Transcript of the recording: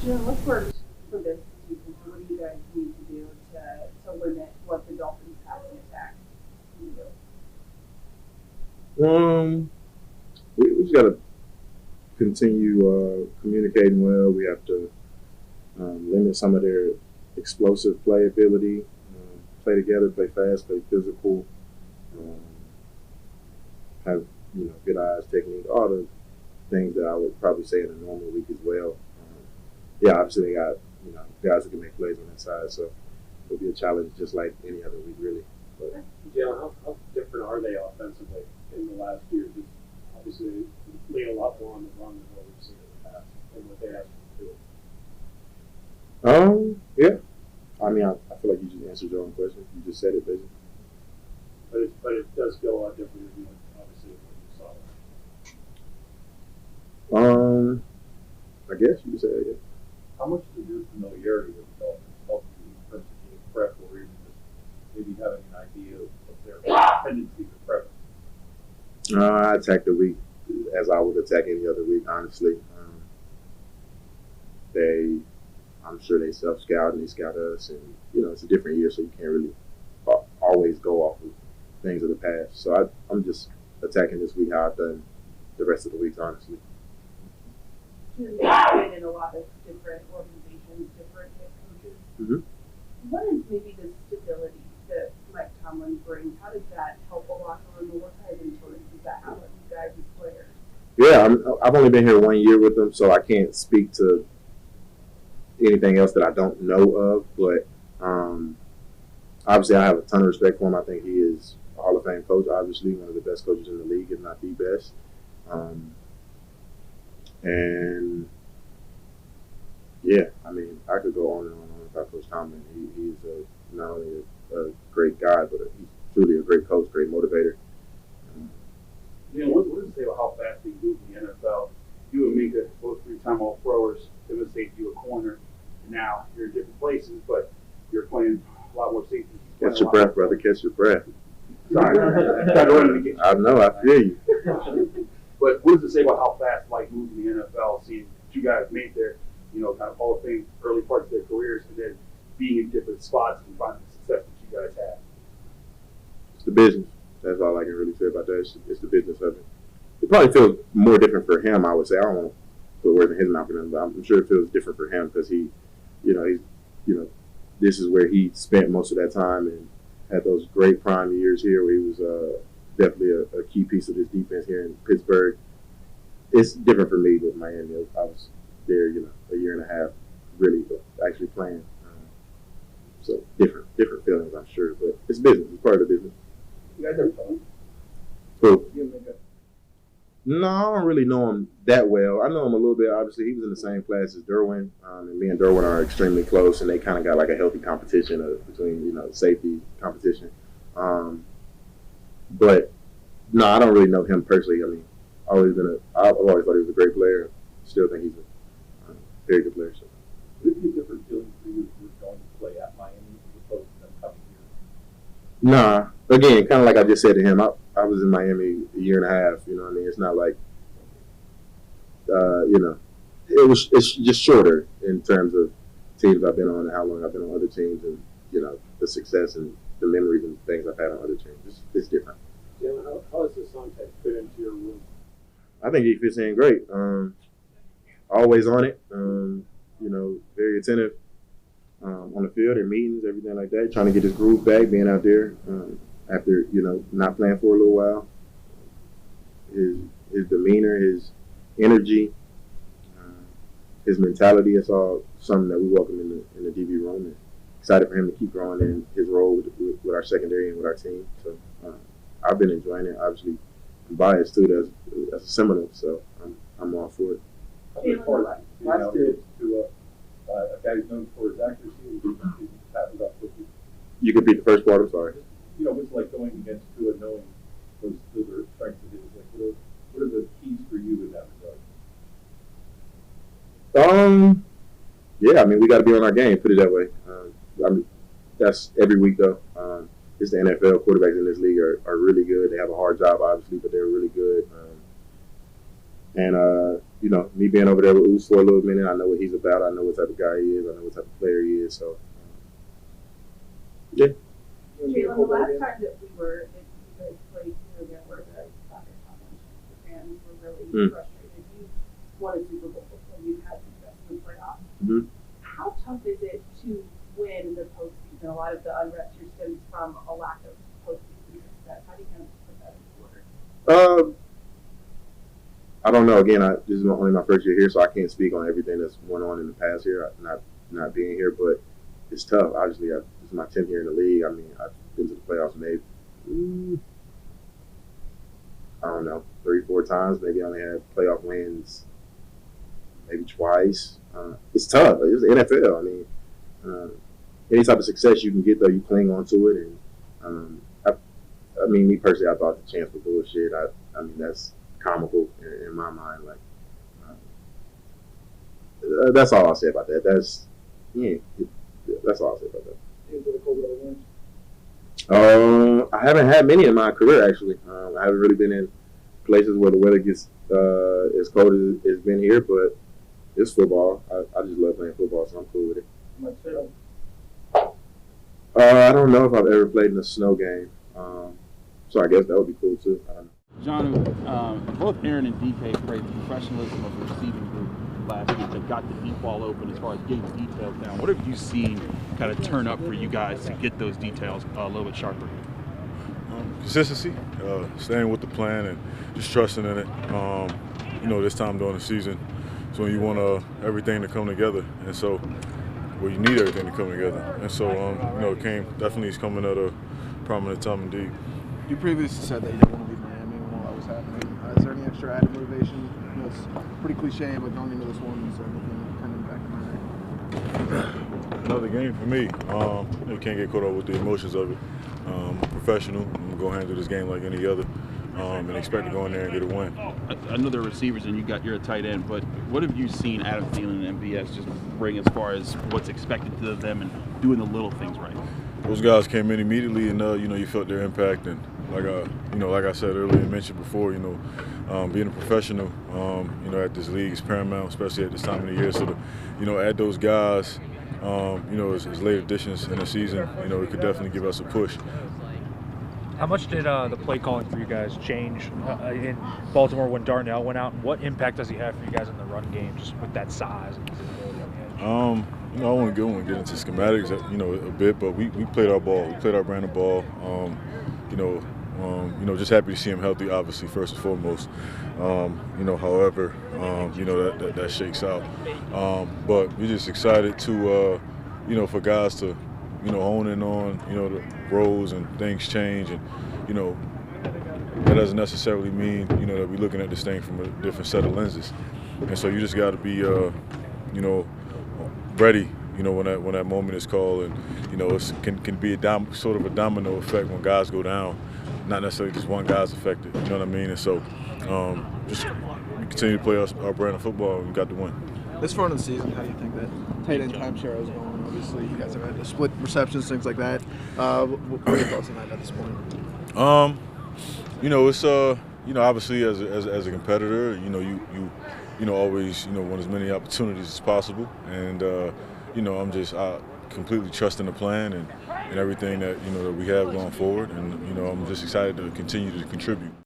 What's worked for this season? So what do you guys need to do to limit what the Dolphins passing attack can do? We just got to continue communicating well. We have to limit some of their explosive play ability, play together, play fast, play physical, um, have good eyes, technique, all the things that I would probably say in a normal week as well. Yeah, obviously they got guys who can make plays on that side, so it'll be a challenge just like any other week, really. But, yeah, how different are they offensively in the last year? Just obviously they lean a lot more on the run than what we've seen in the past and what they ask them to do. Yeah. I mean, I feel like you just answered your own question. You just said it, basically. But it does feel a lot different than obviously what you saw. I guess you could say that, yeah. How much does your familiarity with the Dolphins help you in terms of being prep, or even just maybe having an idea of their tendency to prep? I attack the week as I would attack any other week, honestly. I'm sure they self-scout and they scout us, and it's a different year, so you can't really always go off of things of the past. So I'm just attacking this week how I've done the rest of the weeks, honestly. You've been in a lot of different organizations, different head coaches. Mm-hmm. What is maybe the stability that Mike Tomlin brings? How does that help a locker room? What kind of influence does that have on you guys as players? Yeah, I've only been here 1 year with them, so I can't speak to anything else that I don't know of. But obviously, I have a ton of respect for him. I think he is a Hall of Fame coach, obviously, one of the best coaches in the league, if not the best. And yeah, I mean, I could go on and on about Coach Tomlin. He's not only a great guy, but he's truly a great coach, great motivator. What does it say about how fast they move in the NFL? You and Minka, both three-time All-Pros, demonstrate you a corner. And now you're in different places, but you're playing a lot more safety. Catch your breath, brother. Catch your breath. Sorry. I know. I feel you. But what does it say about how fast life moves in the NFL, seeing that you guys made their, kind of Hall of Fame early parts of their careers, and then being in different spots and finding the success that you guys had? It's the business. That's all I can really say about that. It's the business of it. It probably feels more different for him, I would say. I don't want to put words in his mouth for him, but I'm sure it feels different for him because he's, this is where he spent most of that time and had those great prime years here where he was definitely a key piece of this defense here in Pittsburgh. It's different for me with Miami. I was there, a year and a half, really actually playing. So different feelings, I'm sure. But it's business. It's part of the business. You guys are fun. Cool. No, I don't really know him that well. I know him a little bit. Obviously, he was in the same class as Derwin, and me and Derwin are extremely close, and they kind of got like a healthy competition between safety competition. But no, I don't really know him personally. I mean, I've always thought he was a great player. Still think he's a very good player. So. Would it be a different feeling for you if you were going to play at Miami as opposed to them coming here? Nah. Again, kind of like I just said to him, I was in Miami a year and a half. You know what I mean? It's not like, it's just shorter in terms of teams I've been on and how long I've been on other teams and, the success and the memories and things I've had on other teams. It's different. Jalen, how does this song type fit into your room? I think he fits in great. Always on it. Very attentive on the field and meetings, everything like that. Trying to get his groove back, being out there after not playing for a little while. His demeanor, his energy, his mentality. It's all something that we welcome in the DB room. And excited for him to keep growing in his role with our secondary and with our team. So I've been enjoying it. Obviously, I'm biased too as a Seminole, so I'm all for it. Last year to a guy who's known for his accuracy and passes up quickly. You could beat the first part. I'm sorry. It's like going against Tua, knowing those are strengths of his. Like, what are the keys for you in that regard? Yeah, I mean, we got to be on our game. Put it that way. That's every week though. It's the NFL. Quarterbacks in this league are really good. They have a hard job, obviously, but they're really good. And me being over there with Oos for a little minute, I know what he's about. I know what type of guy he is. I know what type of player he is. So, yeah. Jalen, the last time that you guys played again, where the soccer fans were really frustrated. You won a Super Bowl before you had success in the playoffs. Mm-hmm. How tough is it to win the postseason? A lot of the unrest here stems from a lack of postseason success. How do you kind of put that into order? I don't know. Again, this is only my first year here, so I can't speak on everything that's went on in the past here, not being here. But it's tough. Obviously, this is my 10th year in the league. I mean, I've been to the playoffs maybe, I don't know, 3-4 times. Maybe I only had playoff wins maybe twice. It's tough. It's the NFL. I mean, any type of success you can get, though, you cling on to it. And I mean, me personally, I thought the chance was bullshit. I mean, that's comical in my mind. Like, that's all I'll say about that. That's all I'll say about that. I haven't had many in my career, actually. I haven't really been in places where the weather gets as cold as it's been here, but it's football. I just love playing football, so I'm cool with it. I don't know if I've ever played in a snow game, so I guess that would be cool too. I don't know. Jonnu, both Aaron and DK praised the professionalism of the receiving group last week that got the deep ball open as far as getting details down. What have you seen kind of turn up for you guys to get those details a little bit sharper? Consistency, staying with the plan and just trusting in it. This time during the season is when you want everything to come together, and so you need everything to come together. And so it's coming at a prominent time indeed. You previously said that you didn't want to leave Miami when all that was happening. Is there any extra added motivation? It's pretty cliche, but going into this one, is there anything kind of back in mind? Another game for me. You can't get caught up with the emotions of it. Professional. I'm going to go handle this game like any other and expect to go in there and get a win. I know they're receivers and you're a tight end, but what have you seen Adam Thielen and MVS just bring as far as what's expected of them and doing the little things right? Those guys came in immediately, and you felt their impact. And like I said earlier, and mentioned before, being a professional, at this league is paramount, especially at this time of the year. So to, add those guys, as late additions in the season, it could definitely give us a push. How much did the play calling for you guys change in Baltimore when Darnell went out? And what impact does he have for you guys in the run game, just with that size and visibility on the edge? I want to get into schematics, a bit, but we played our ball. We played our brand of ball. Just happy to see him healthy, obviously, first and foremost. However, that shakes out. But we're just excited to, for guys to, hone in on, the roles and things change. And, that doesn't necessarily mean, that we're looking at this thing from a different set of lenses. And so you just got to be, ready, when that moment is called, and it can be sort of a domino effect when guys go down, not necessarily just one guy's affected. You know what I mean? And so, just continue to play our brand of football, and we got to win. This far in the season, how do you think that tight end timeshare is going? Obviously, you guys have had to split receptions, things like that. What are your thoughts on that at this point? It's obviously as a competitor, you always want as many opportunities as possible, and I completely trust in the plan and everything that that we have going forward, and I'm just excited to continue to contribute.